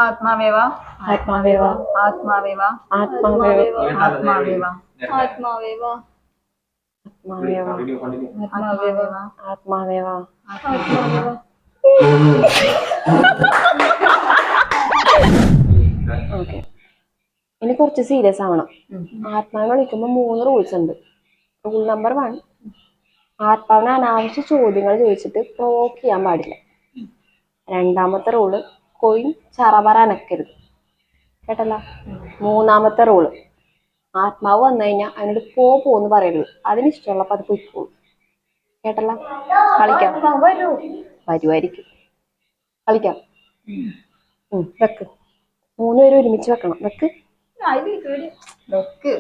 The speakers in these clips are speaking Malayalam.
ആത്മാവേവ ആത്മാവേവ ആത്മാവേവ ആത്മാവേവ ആത്മാവേവ ആത്മാവേവ ആത്മാവേവ ആത്മാവേവ ആത്മാവേവ ആത്മാവേവ ഓക്കെ. ഇനി കുറച്ച് സീരിയസ് ആവണം. ആത്മാവിനെ വിളിക്കുമ്പോൾ 3 റൂൾസ് ഉണ്ട്. റൂൾ നമ്പർ 1, ആത്മാവിന് അനാവശ്യ ചോദ്യങ്ങൾ ചോദിച്ചിട്ട് പ്രൊവോക്ക് ചെയ്യാൻ പാടില്ല. 2ാമത്തെ റൂള്, കൊയിൻ ചറപറ അനക്കരുത്. കേട്ടല്ല. 3ാമത്തെ റൂള്, ആത്മാവ് വന്നു കഴിഞ്ഞാൽ അതിനോട് പോന്ന് പറയരുത്. അതിനിഷ്ടമുള്ളപ്പോൾ അത് പോയിക്കോളൂ. കേട്ടല്ല. കളിക്കാം. വരുമായിരിക്കും. കളിക്കാം. വെക്ക്. 3 പേരും ഒരുമിച്ച് വെക്കണം. വെക്ക്. വെക്ക്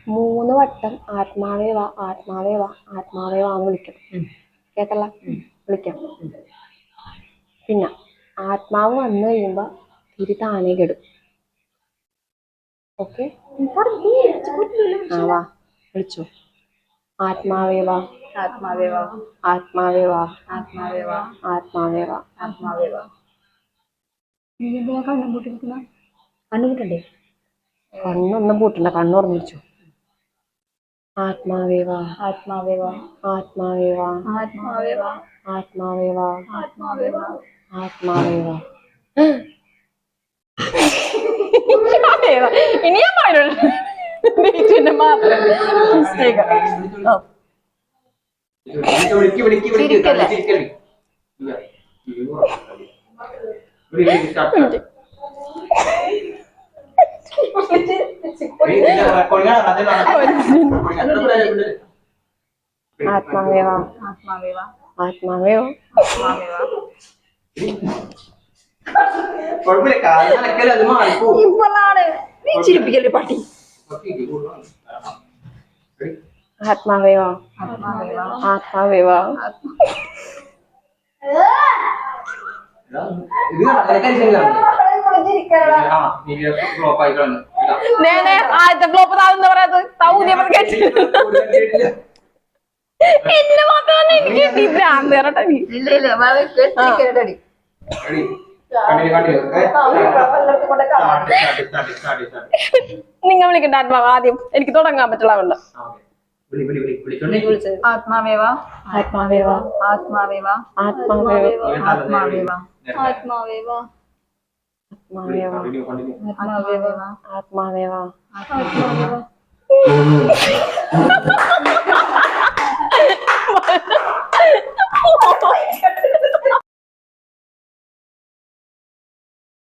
3 വട്ടം ആത്മാവേ വാ ആത്മാവേ വാ ആത്മാവേ വാ എന്ന് വിളിക്കണം. കേട്ടല്ല. വിളിക്കാം. പിന്നെ ആത്മാവ് വന്നു കഴിയുമ്പോ തിരി താനേ കെടും. ഓക്കെ. ആ വാ വിളിച്ചു. ആത്മാവേ വാ ആത്മാവേവ ആത്മാവേ വാ ആത്മാവേവ ആത്മാവേ വാ. ആത്മാവേവ. നീ എന്തിനാ കണ്ണും പൂട്ടിരിക്കുന്ന? കണ്ണുപൂട്ടണ്ടേ? കണ്ണൊന്നും പൂട്ടണ്ട. കണ്ണു തുറന്നു വിളിച്ചു. ആത്മാവേ വാ ആത്മാവേവ ആത്മാവേ വാ ആത്മാവേവ ആത്മാവേ വാ ആത്മാവേവ ആത്മാവേ വാ. ഇനി ഞാൻ പാടുള്ളൂ. മാത്രം മിസ്റ്റേക്ക്. ആത്മാവേ വാ ആത്മാവേവ ആത്മാവേ വാ ആത്മാവേവ. ഇവളാണ് നീ ചിരിപ്പിക്കല്ലേ പാട്ടി. ആത്മാവേ വാ ആത്മാവേവ ആത്മാവേ വാ. ആദ്യത്തെ ഫ്ലോപ്പ് താഴ്ന്ന പറയാത് എന്നെ മാത്രം എനിക്ക് ഭ്രാന്ത് കേട്ടോ. ഇല്ല ഇല്ല വെച്ചിരിക്കലടി. നിങ്ങൾ വിളിക്കണ്ട ആത്മാവ്. ആദ്യം എനിക്ക് തുടങ്ങാൻ പറ്റുള്ളതുണ്ട്. ആത്മാവേവ ആത്മാവേ വാ ആത്മാവേവ ആത്മാവേ ആത്മാവേവ ആത്മാവേവ ആത്മാവേ വാ ആത്മാവേവ ആത്മാവേ വാ. ആത്മാവേവ